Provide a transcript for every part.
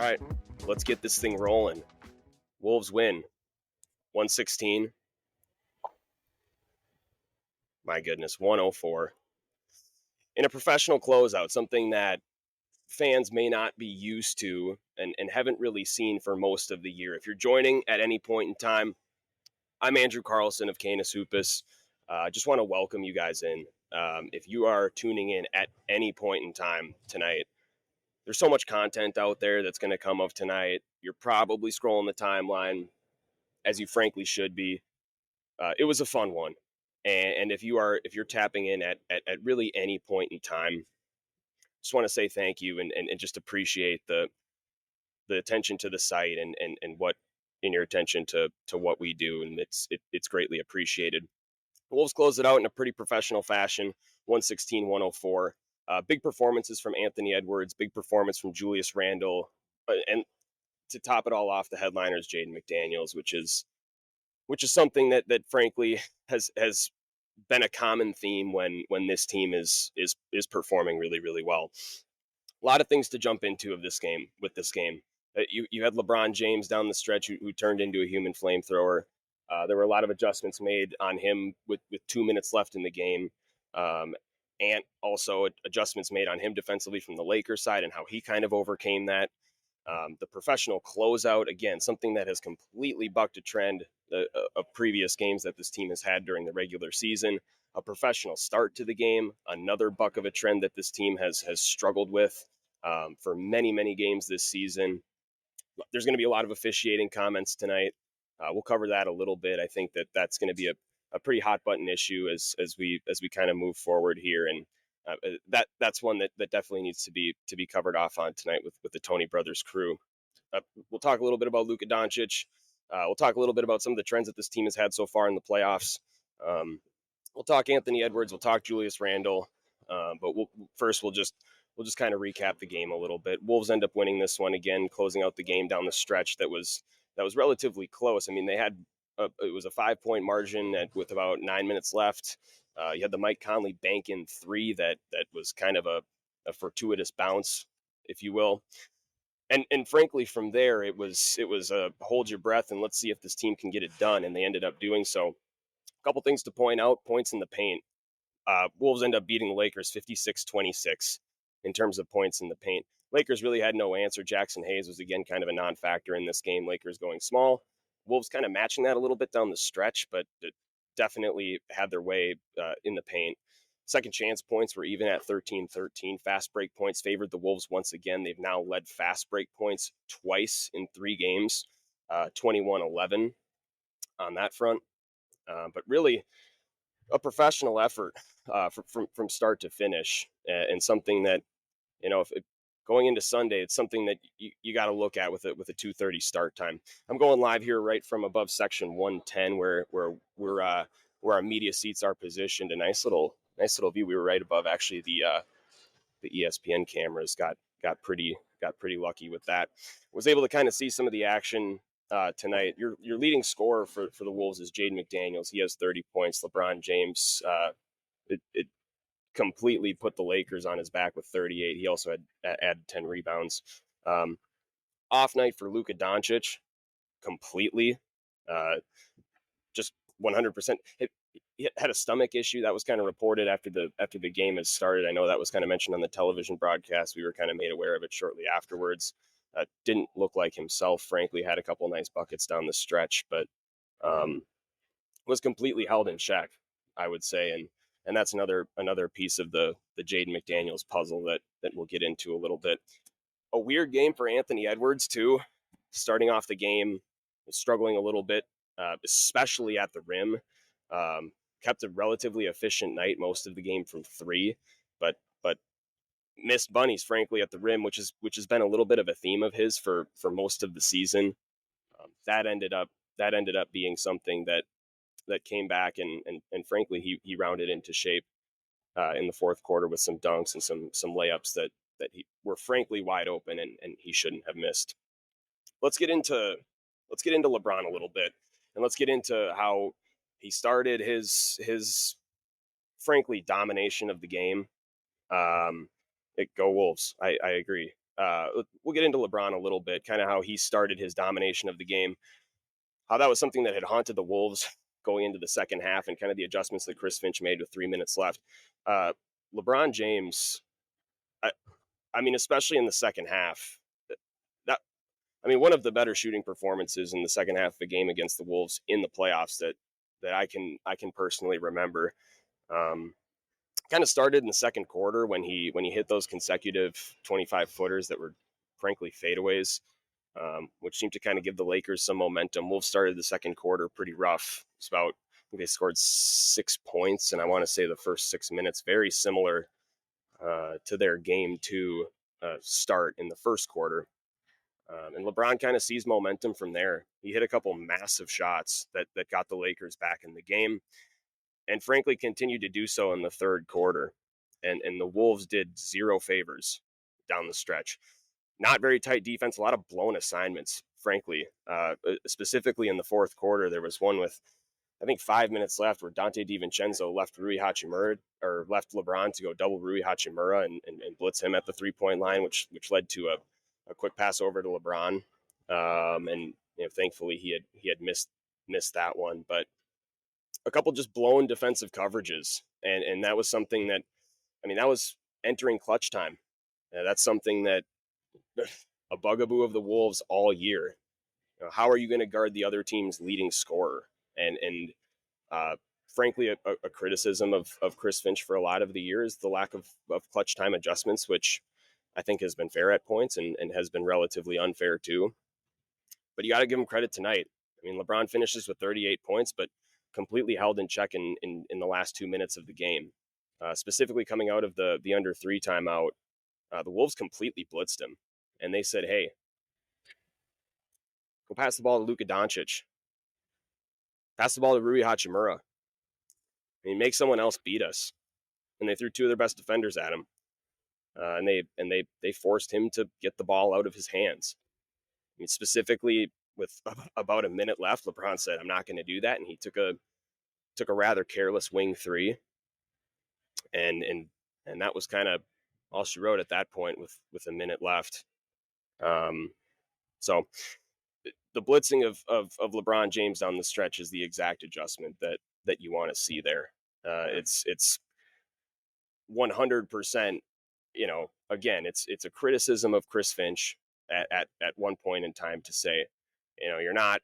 right, let's get this thing rolling. Wolves win 116. My goodness, 104. In a professional closeout, something that fans may not be used to and haven't really seen for most of the year. If you're joining at any point in time, I'm Andrew Carlson of Canis Hoopus. I just want to welcome you guys in. If you are tuning in at any point in time tonight, there's so much content out there that's going to come of tonight. You're probably scrolling the timeline, as you frankly should be. It was a fun one, and if you're tapping in at really any point in time, just want to say thank you and just appreciate the attention to the site and what in your attention to what we do, and it's greatly appreciated. The Wolves closed it out in a pretty professional fashion, 116-104. Big performances from Anthony Edwards, big performance from Julius Randle, and to top it all off, the headliners Jaden McDaniels, which is something that frankly has been a common theme when this team is performing really, really well. A lot of things to jump into of this game with this game. You had LeBron James down the stretch who turned into a human flamethrower. There were a lot of adjustments made on him with 2 minutes left in the game. And also adjustments made on him defensively from the Lakers side and how he kind of overcame that. The professional closeout, again, something that has completely bucked a trend of previous games that this team has had during the regular season. A professional start to the game, another buck of a trend that this team has struggled with for many, many games this season. There's going to be a lot of officiating comments tonight. We'll cover that a little bit. I think that's going to be a pretty hot button issue as we kind of move forward here, and that's one that definitely needs to be covered off on tonight with the Tony Brothers crew. We'll talk a little bit about Luka Doncic. We'll talk a little bit about some of the trends that this team has had so far in the playoffs. We'll talk Anthony Edwards. We'll talk Julius Randle. But we'll just kind of recap the game a little bit. Wolves end up winning this one again, closing out the game down the stretch that was relatively close. I mean, they had it was a 5-point margin with about 9 minutes left. You had the Mike Conley bank in three that was kind of a fortuitous bounce, if you will. And frankly, from there, it was a hold your breath and let's see if this team can get it done. And they ended up doing so. A couple things to point out: points in the paint. Wolves end up beating the Lakers 56-26 in terms of points in the paint. Lakers really had no answer. Jackson Hayes was, again, kind of a non-factor in this game. Lakers going small. Wolves kind of matching that a little bit down the stretch, but definitely had their way in the paint. Second chance points were even at 13-13. Fast break points favored the Wolves once again. They've now led fast break points twice in 3 games, 21-11 on that front. But really, a professional effort from start to finish, and something that, if going into Sunday, it's something that you got to look at with a 2:30 start time. I'm going live here right from above section 110, where our media seats are positioned. A nice little view. We were right above actually the ESPN cameras. Got pretty lucky with that. Was able to kind of see some of the action tonight. Your leading scorer for the Wolves is Jaden McDaniels. He has 30 points. LeBron James, it completely put the Lakers on his back with 38. He also had added 10 rebounds. Off night for Luka Doncic, completely, just 100%. He had a stomach issue that was kind of reported after the game had started. I know that was kind of mentioned on the television broadcast. We were kind of made aware of it shortly afterwards. Didn't look like himself, frankly. Had a couple nice buckets down the stretch, but was completely held in check, I would say. And that's another piece of the Jaden McDaniels puzzle that we'll get into a little bit. A weird game for Anthony Edwards, too. Starting off the game, struggling a little bit, especially at the rim. Kept a relatively efficient night most of the game from 3, but missed bunnies, frankly, at the rim, which has been a little bit of a theme of his for most of the season. That ended up being something that came back and frankly he rounded into shape in the fourth quarter with some dunks and some layups that he were frankly wide open and he shouldn't have missed. Let's get into LeBron a little bit, and let's get into how he started his frankly domination of the game. Go Wolves. I agree. we'll get into LeBron a little bit, kind of how he started his domination of the game, how that was something that had haunted the Wolves going into the second half, and kind of the adjustments that Chris Finch made with 3 minutes left. Uh, LeBron James, I, I mean, especially in the second half, that one of the better shooting performances in the second half of a game against the Wolves in the playoffs that I can personally remember. Um, Kind of started in the second quarter when he hit those consecutive 25 footers that were frankly fadeaways, which seemed to kind of give the Lakers some momentum. Wolves started the second quarter pretty rough. It's about, I think they scored 6 points, and I want to say the first 6 minutes very similar to their game two start in the first quarter. And LeBron kind of seized momentum from there. He hit a couple massive shots that got the Lakers back in the game, and frankly continued to do so in the third quarter. And the Wolves did zero favors down the stretch. Not very tight defense, a lot of blown assignments, frankly. Specifically in the fourth quarter, there was one with, I think, 5 minutes left where Dante DiVincenzo left Rui Hachimura, or left LeBron to go double Rui Hachimura and blitz him at the 3-point line, which led to a quick pass over to LeBron. And thankfully he had missed that one, but a couple just blown defensive coverages, and that was something that, that was entering clutch time. That's something that a bugaboo of the Wolves all year. How are you going to guard the other team's leading scorer? And frankly, a criticism of Chris Finch for a lot of the year is the lack of clutch time adjustments, which I think has been fair at points and has been relatively unfair too. But you got to give him credit tonight. LeBron finishes with 38 points, but completely held in check in the last 2 minutes of the game. Specifically coming out of the under 3 timeout, the Wolves completely blitzed him. And they said, hey, go pass the ball to Luka Doncic. Pass the ball to Rui Hachimura. Make someone else beat us. And they threw 2 of their best defenders at him. And they forced him to get the ball out of his hands. Specifically with about a minute left, LeBron said, I'm not going to do that. And he took a rather careless wing 3. And that was kind of all she wrote at that point with a minute left. So the blitzing of LeBron James down the stretch is the exact adjustment that you want to see there. It's 100%, again, it's a criticism of Chris Finch at one point in time to say, you're not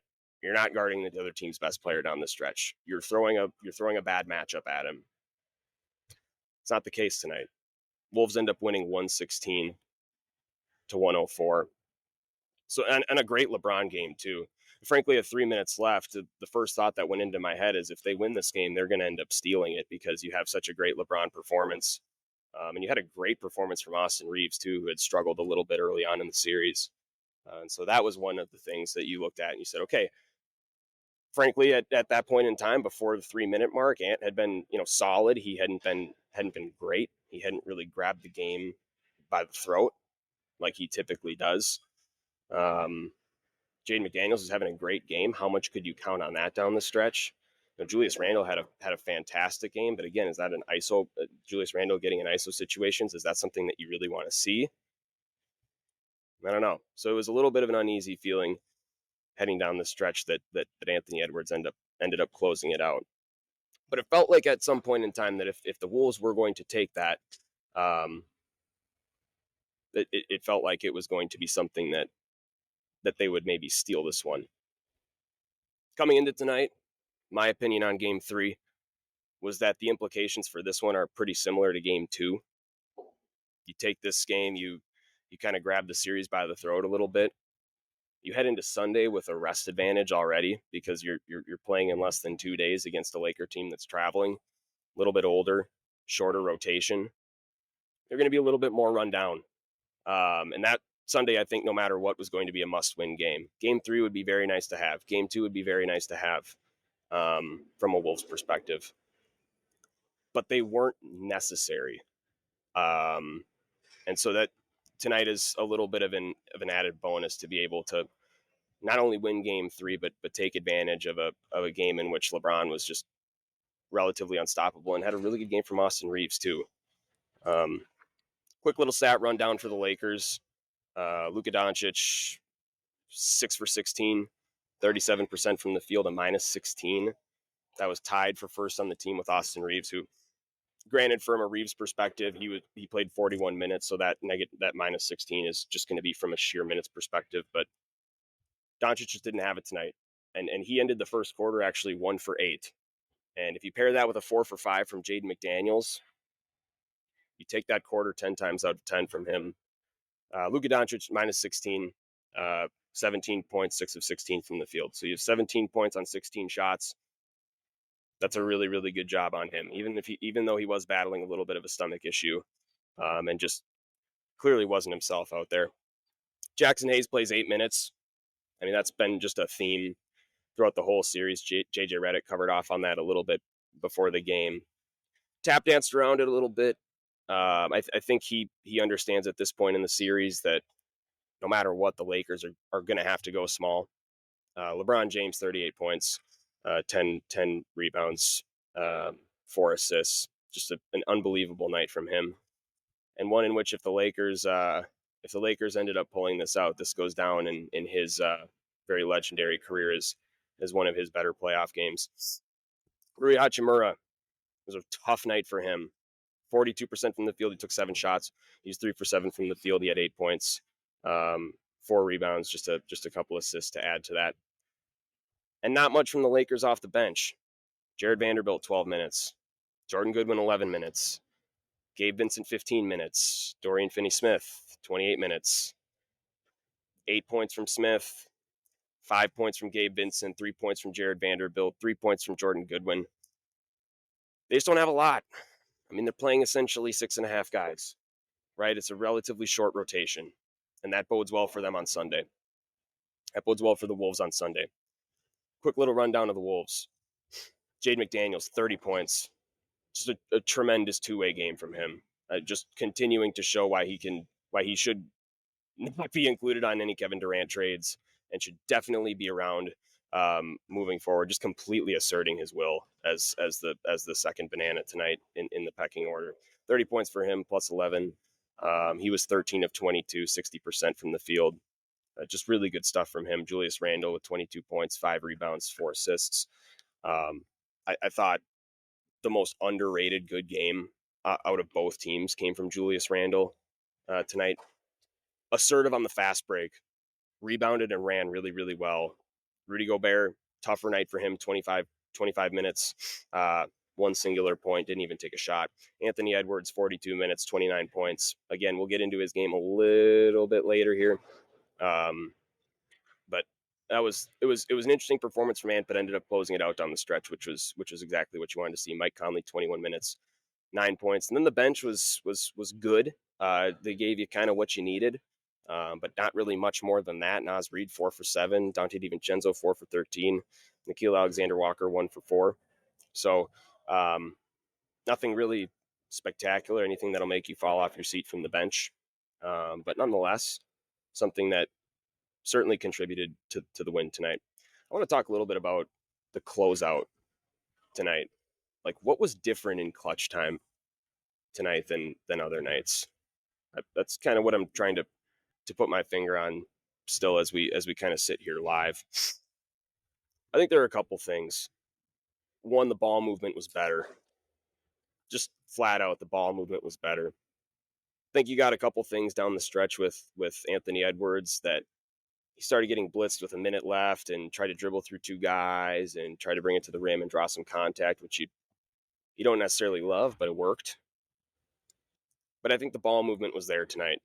guarding the other team's best player down the stretch. You're throwing a bad matchup at him. It's not the case tonight. Wolves end up winning 116 to 104. So, and a great LeBron game too. Frankly, at 3 minutes left, the first thought that went into my head is if they win this game, they're going to end up stealing it because you have such a great LeBron performance. And you had a great performance from Austin Reeves too, who had struggled a little bit early on in the series. And so that was one of the things that you looked at and you said, okay, frankly, at that point in time, before the 3 minute mark, Ant had been, solid. He hadn't been great. He hadn't really grabbed the game by the throat like he typically does. Jaden McDaniels is having a great game. How much could you count on that down the stretch? Julius Randle had a fantastic game, but again, is that an ISO? Julius Randle getting in ISO situations, is that something that you really want to see? I don't know. So it was a little bit of an uneasy feeling heading down the stretch that Anthony Edwards ended up closing it out. But it felt like at some point in time that if the Wolves were going to take that, it felt like it was going to be something that they would maybe steal this one. Coming into tonight, my opinion on Game 3 was that the implications for this one are pretty similar to Game 2. You take this game, you kind of grab the series by the throat a little bit. You head into Sunday with a rest advantage already because you're playing in less than 2 days against a Laker team that's traveling, a little bit older, shorter rotation. They're going to be a little bit more run down. And that Sunday, I think, no matter what, was going to be a must-win game. Game 3 would be very nice to have. Game 2 would be very nice to have from a Wolves perspective. But they weren't necessary. And so that tonight is a little bit of an added bonus to be able to not only win Game 3, but take advantage of a game in which LeBron was just relatively unstoppable and had a really good game from Austin Reeves too. Quick little stat rundown for the Lakers. Luka Doncic, 6 for 16, 37% from the field, a minus 16. That was tied for first on the team with Austin Reeves, who, granted, from a Reeves perspective, he played 41 minutes, so that minus 16 is just going to be from a sheer minutes perspective. But Doncic just didn't have it tonight, and he ended the first quarter actually 1 for 8. And if you pair that with a 4 for 5 from Jaden McDaniels, you take that quarter 10 times out of 10 from him. Luka Doncic minus 16, 17 points, 6 of 16 from the field. So you have 17 points on 16 shots. That's a really, really good job on him. Even though he was battling a little bit of a stomach issue, and just clearly wasn't himself out there. Jackson Hayes plays 8 minutes. I mean, that's been just a theme throughout the whole series. JJ Redick covered off on that a little bit before the game. Tap danced around it a little bit. I think he understands at this point in the series that no matter what, the Lakers are going to have to go small. LeBron James, 38 points, 10 rebounds, 4 assists. Just an unbelievable night from him, and one in which if the Lakers ended up pulling this out, this goes down in his very legendary career as one of his better playoff games. Rui Hachimura, was a tough night for him. 42% from the field. He took 7 shots. He's 3 for 7 from the field. He had 8 points, 4 rebounds, just a couple assists to add to that. And not much from the Lakers off the bench. Jared Vanderbilt, 12 minutes. Jordan Goodwin, 11 minutes. Gabe Vincent, 15 minutes. Dorian Finney-Smith, 28 minutes. 8 points from Smith. 5 points from Gabe Vincent. 3 points from Jared Vanderbilt. 3 points from Jordan Goodwin. They just don't have a lot. I mean, they're playing essentially 6.5 guys, right? It's a relatively short rotation, and that bodes well for them on Sunday. That bodes well for the Wolves on Sunday. Quick little rundown of the Wolves. Jaden McDaniels, 30 points. Just a tremendous two-way game from him. Just continuing to show why he should not be included on any Kevin Durant trades and should definitely be around moving forward. Just completely asserting his will as the second banana tonight in the pecking order. 30 points for him, plus 11. He was 13 of 22, 60% from the field. Just really good stuff from him. Julius Randle with 22 points, 5 rebounds, 4 assists. I thought the most underrated good game out of both teams came from Julius Randle tonight. Assertive on the fast break, rebounded and ran really, really well. Rudy Gobert, tougher night for him, 25 minutes, 1 singular point, didn't even take a shot. Anthony Edwards, 42 minutes, 29 points. Again, we'll get into his game a little bit later here. But it was an interesting performance from Ant, but ended up closing it out down the stretch, which was exactly what you wanted to see. Mike Conley, 21 minutes, 9 points. And then the bench was good. They gave you kind of what you needed. But not really much more than that. Naz Reid, 4 for 7. Dante DiVincenzo, 4 for 13. Nickeil Alexander-Walker, 1 for 4. So nothing really spectacular, anything that'll make you fall off your seat from the bench. But nonetheless, something that certainly contributed to the win tonight. I want to talk a little bit about the closeout tonight. Like, what was different in clutch time tonight than other nights? That's kind of what I'm trying to put my finger on still as we kind of sit here live. I think there are a couple things. One, the ball movement was better. Just flat out, the ball movement was better. I think you got a couple things down the stretch with Anthony Edwards that he started getting blitzed with a minute left and tried to dribble through 2 guys and try to bring it to the rim and draw some contact, which you don't necessarily love, but it worked. But I think the ball movement was there tonight.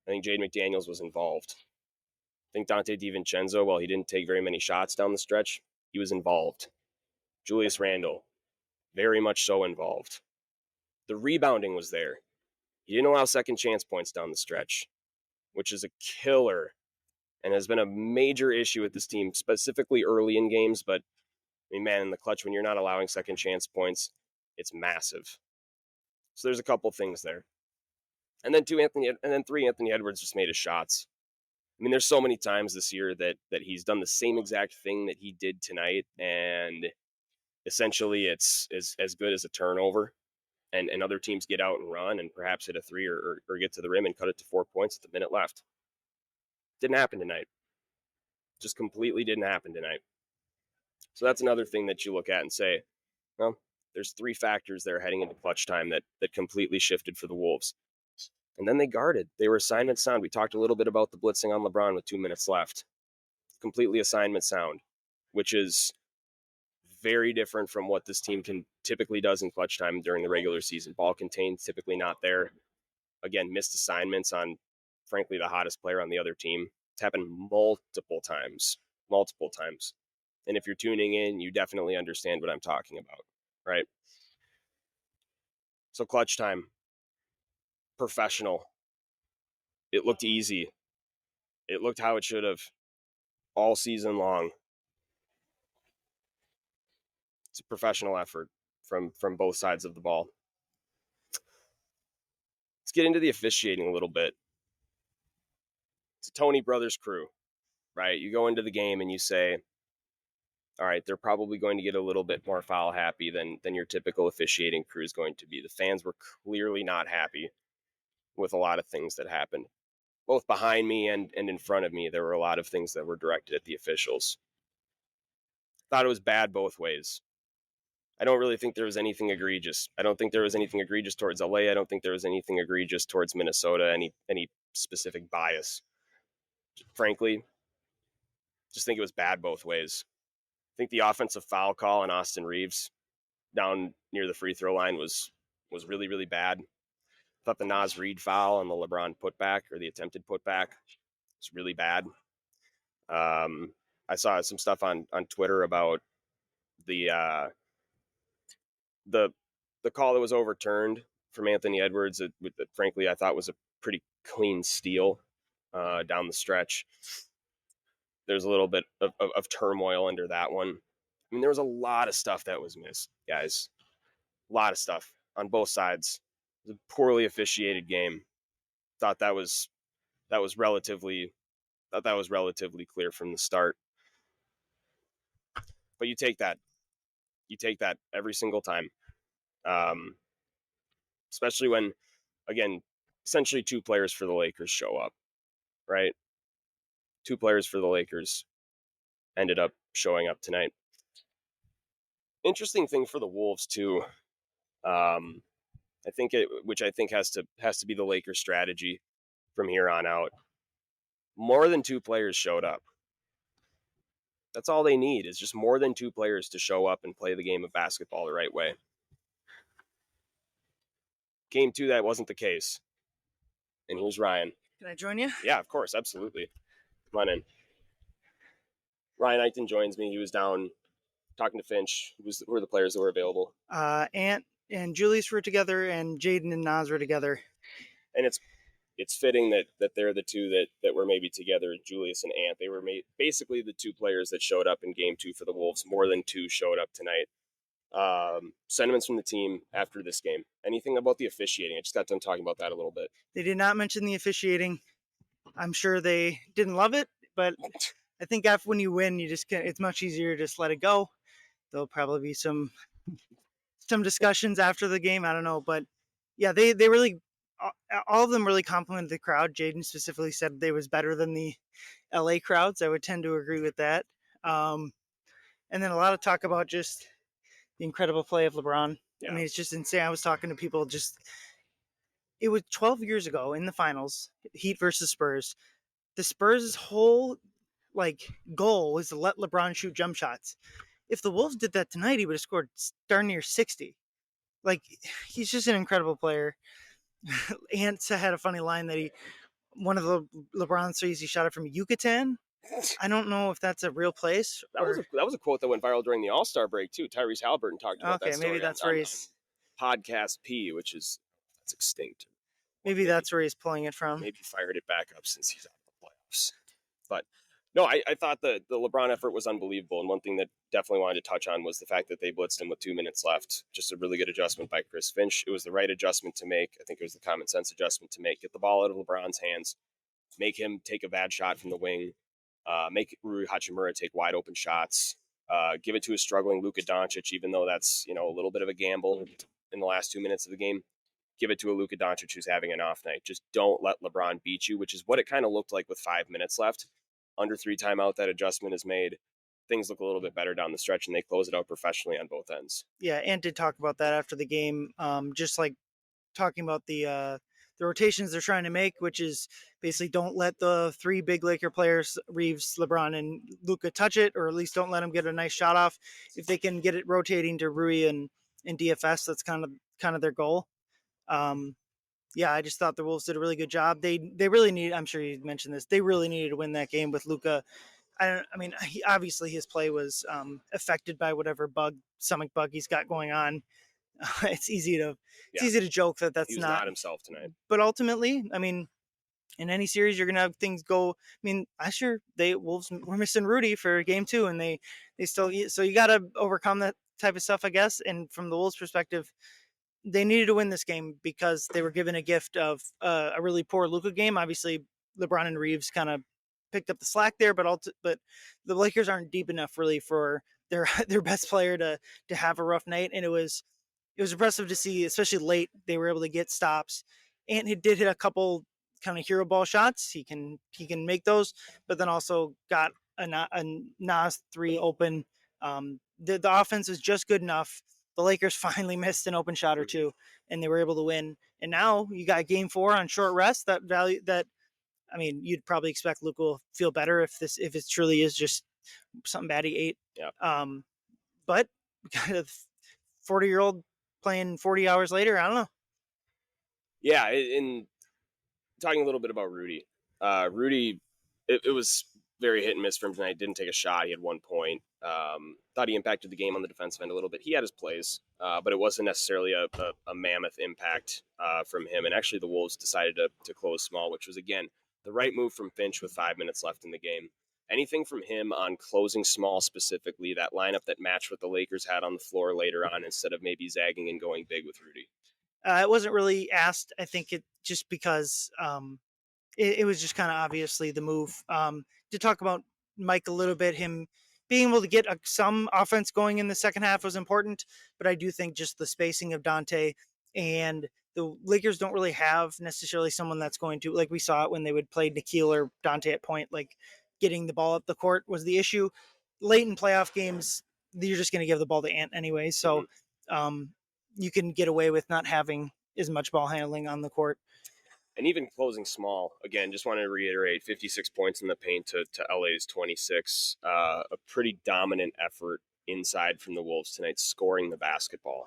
I think Jaden McDaniels was involved. I think Dante DiVincenzo, while he didn't take very many shots down the stretch, he was involved. Julius Randle, very much so involved. The rebounding was there. He didn't allow second chance points down the stretch, which is a killer and has been a major issue with this team, specifically early in games. But, I mean, man, in the clutch, when you're not allowing second chance points, it's massive. So there's a couple things there. And then 3, Anthony Edwards just made his shots. I mean, there's so many times this year that he's done the same exact thing that he did tonight, and essentially it's as good as a turnover, and other teams get out and run and perhaps hit a 3 or get to the rim and cut it to 4 points at the minute left. Didn't happen tonight. Just completely didn't happen tonight. So that's another thing that you look at and say, well, there's 3 factors there heading into clutch time that completely shifted for the Wolves. And then they guarded. They were assignment sound. We talked a little bit about the blitzing on LeBron with 2 minutes left. Completely assignment sound, which is very different from what this team typically does in clutch time during the regular season. Ball contained, typically not there. Again, missed assignments on, frankly, the hottest player on the other team. It's happened multiple times. And if you're tuning in, you definitely understand what I'm talking about, right? So clutch time, professional. It looked easy. It looked how it should have all season long. It's a professional effort from both sides of the ball. Let's get into the officiating a little bit. It's a Tony Brothers crew, right? You go into the game and you say, all right, they're probably going to get a little bit more foul happy than your typical officiating crew is going to be. The fans were clearly not happy with a lot of things that happened. Both behind me and in front of me, there were a lot of things that were directed at the officials. Thought it was bad both ways. I don't really think there was anything egregious. I don't think there was anything egregious towards LA. I don't think there was anything egregious towards Minnesota, any specific bias. Frankly, just think it was bad both ways. I think the offensive foul call on Austin Reeves down near the free throw line was really, really bad. I thought the Naz Reid foul on the LeBron putback, or the attempted putback, was really bad. I saw some stuff on Twitter about the call that was overturned from Anthony Edwards. That frankly, I thought was a pretty clean steal down the stretch. There's a little bit of turmoil under that one. I mean, there was a lot of stuff that was missed, guys. A lot of stuff on both sides. It was a poorly officiated game. Thought that was relatively clear from the start. But you take that every single time, especially when, again, essentially 2 players for the Lakers show up, right? 2 players for the Lakers ended up showing up tonight. Interesting thing for the Wolves too. I think which I think has to be the Lakers' strategy from here on out. More than 2 players showed up. That's all they need, is just more than 2 players to show up and play the game of basketball the right way. Game 2, that wasn't the case. And here's Ryan. Can I join you? Yeah, of course, absolutely. Come on in. Ryan Eichten joins me. He was down talking to Finch. Who were the players that were available? Ant and Julius were together, and Jaden and Naz were together. And it's fitting that they're the 2 that were maybe together, Julius and Ant. They were basically the 2 players that showed up in game 2 for the Wolves. More than 2 showed up tonight. Sentiments from the team after this game. Anything about the officiating? I just got done talking about that a little bit. They did not mention the officiating. I'm sure they didn't love it, but I think after when you win, you just it's much easier to just let it go. There'll probably be some discussions after the game. I don't know, but yeah, they really, all of them really complimented the crowd. Jaden specifically said they was better than the LA crowds. I would tend to agree with that. And then a lot of talk about just the incredible play of LeBron. Yeah. I mean, it's just insane. I was talking to people it was 12 years ago in the finals, Heat versus Spurs. The Spurs' whole goal was to let LeBron shoot jump shots. If the Wolves did that tonight, he would have scored darn near 60. He's just an incredible player. Ant had a funny line that one of the LeBron threes he shot it from Yucatan. I don't know if that's a real place. That was a quote that went viral during the All-Star break too. Tyrese Halliburton talked about that story. Okay, maybe that's where he's Podcast P, which is that's extinct. Maybe that's where he's pulling it from. Maybe fired it back up since he's out of the playoffs. But no, I thought the LeBron effort was unbelievable. And one thing that definitely wanted to touch on was the fact that they blitzed him with 2 minutes left. Just a really good adjustment by Chris Finch. It was the right adjustment to make. I think it was the common sense adjustment to make. Get the ball out of LeBron's hands. Make him take a bad shot from the wing. Make Rui Hachimura take wide open shots. Give it to a struggling Luka Doncic, even though that's a little bit of a gamble in the last 2 minutes of the game. give it to a Luka Doncic who's having an off night. Just don't let LeBron beat you, which is what it kind of looked like with 5 minutes left. Under 3 timeout, that adjustment is made. Things look a little bit better down the stretch, and they close it out professionally on both ends. Yeah, Ant did talk about that after the game. Just like talking about the rotations they're trying to make, which is basically don't let the three big Laker players, Reeves, LeBron, and Luka, touch it, or at least don't let them get a nice shot off. If they can get it rotating to Rui and DFS, that's kind of their goal. Um, yeah, I just thought the Wolves did a really good job. They really need. I'm sure you mentioned this. They really needed to win that game with Luka. I mean, obviously his play was affected by whatever stomach bug he's got going on. It's Yeah, easy to joke that he that's was not. not himself tonight. But ultimately, I mean, in any series, you're gonna have things go. I mean, last year they Wolves were missing Rudy for game 2, and they still, so you got to overcome that type of stuff, I guess. And from the Wolves' perspective, they needed to win this game because they were given a gift of a really poor Luka game. Obviously, LeBron and Reeves kind of picked up the slack there, but the Lakers aren't deep enough really for their best player to have a rough night, and it was impressive to see, especially late. They were able to get stops, and he did hit a couple kind of hero ball shots. He can make those, but then also got a Nas three open. The offense was just good enough. The Lakers finally missed an open shot or two, and they were able to win. And now you got Game 4 on short rest. That value that I mean, you'd probably expect Luka will feel better if it truly is just something bad he ate. Yeah. But kind of 40-year-old playing 40 hours later, I don't know. Yeah, and talking a little bit about Rudy. Rudy, it was very hit and miss for him tonight. Didn't take a shot. He had 1 point. Thought he impacted the game on the defensive end a little bit. He had his plays, but it wasn't necessarily a mammoth impact from him. And actually, the Wolves decided to close small, which was, again, the right move from Finch with 5 minutes left in the game. Anything from him on closing small specifically, that lineup that matched what the Lakers had on the floor later on instead of maybe zagging and going big with Rudy? It wasn't really asked. I think it just because it was just kind of obviously the move. To talk about Mike a little bit, him being able to get some offense going in the second half was important, but I do think just the spacing of Dante and the Lakers don't really have necessarily someone that's going to, like we saw it when they would play Nikhil or Dante at point, like getting the ball up the court was the issue. Late in playoff games, you're just going to give the ball to Ant anyway, so you can get away with not having as much ball handling on the court. And even closing small, again, just want to reiterate 56 points in the paint to LA's 26. A pretty dominant effort inside from the Wolves tonight, scoring the basketball.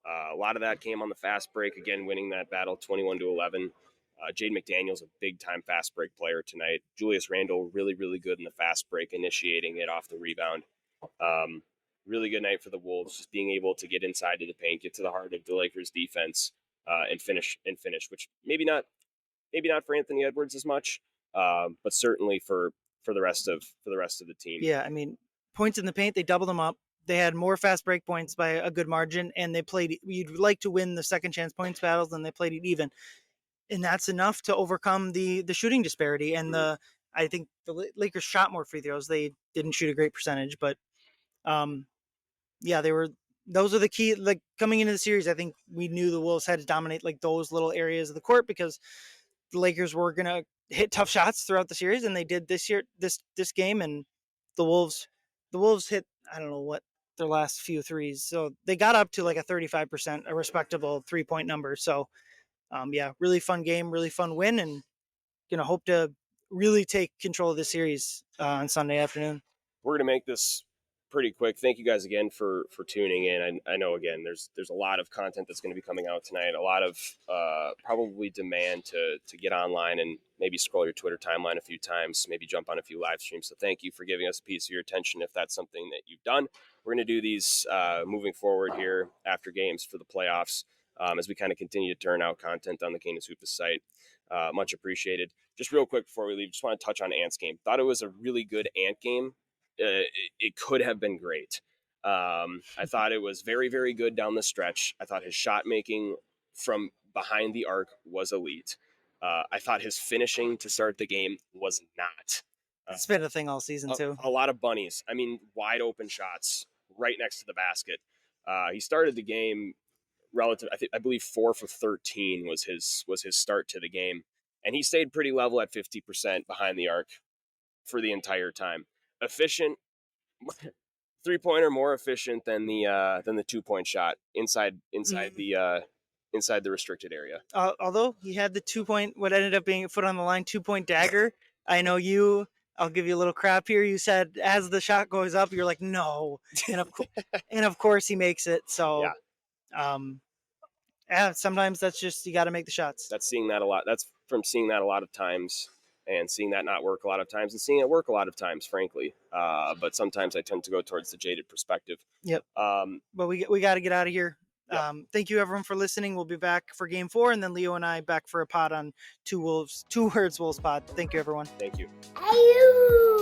A lot of that came on the fast break, again, winning that battle 21-11. Jade McDaniels, a big time fast break player tonight. Julius Randle, really, really good in the fast break, initiating it off the rebound. Really good night for the Wolves, just being able to get inside to the paint, get to the heart of the Lakers defense, and finish, which maybe not for Anthony Edwards as much, but certainly for the rest of the team. Yeah, I mean, points in the paint, they doubled them up. They had more fast break points by a good margin, and they played. You'd like to win the second chance points battles, and they played it even, and that's enough to overcome the shooting disparity. And I think the Lakers shot more free throws. They didn't shoot a great percentage, but yeah, they were. Those are the key. Like coming into the series, I think we knew the Wolves had to dominate like those little areas of the court because the Lakers were gonna hit tough shots throughout the series, and they did this game. And the Wolves hit, I don't know what their last few threes, so they got up to like a 35%, a respectable 3-point number. So yeah, really fun game, really fun win, and hope to really take control of the series on Sunday afternoon. We're gonna make this pretty quick. Thank you guys again for tuning in. I know again there's a lot of content that's going to be coming out tonight. A lot of probably demand to get online and maybe scroll your Twitter timeline a few times, maybe jump on a few live streams. So thank you for giving us a piece of your attention if that's something that you've done. We're going to do these moving forward here after games for the playoffs as we kind of continue to turn out content on the Canis Hoopus site. Much appreciated. Just real quick before we leave, just want to touch on Ant's game. Thought it was a really good Ant game. It could have been great. I thought it was very, very good down the stretch. I thought his shot making from behind the arc was elite. I thought his finishing to start the game was not. It's been a thing all season too. A lot of bunnies. I mean, wide open shots right next to the basket. He started the game relative. I believe 4 for 13 was his start to the game, and he stayed pretty level at 50% behind the arc for the entire time. Efficient, 3-pointer more efficient than the 2-point shot inside inside the restricted area. Although he had the 2-point, what ended up being a foot on the line 2-point dagger. I know you. I'll give you a little crap here. You said as the shot goes up, you're like no, and of course he makes it. So, sometimes that's just you got to make the shots. That's seeing that a lot. That's from seeing that a lot of times and seeing that not work a lot of times and seeing it work a lot of times, frankly. But sometimes I tend to go towards the jaded perspective. Yep. But we got to get out of here. Yep. Thank you everyone for listening. We'll be back for game 4, and then Leo and I back for a pod on Two Words Wolves pod. Thank you everyone. Thank you. Ayoo!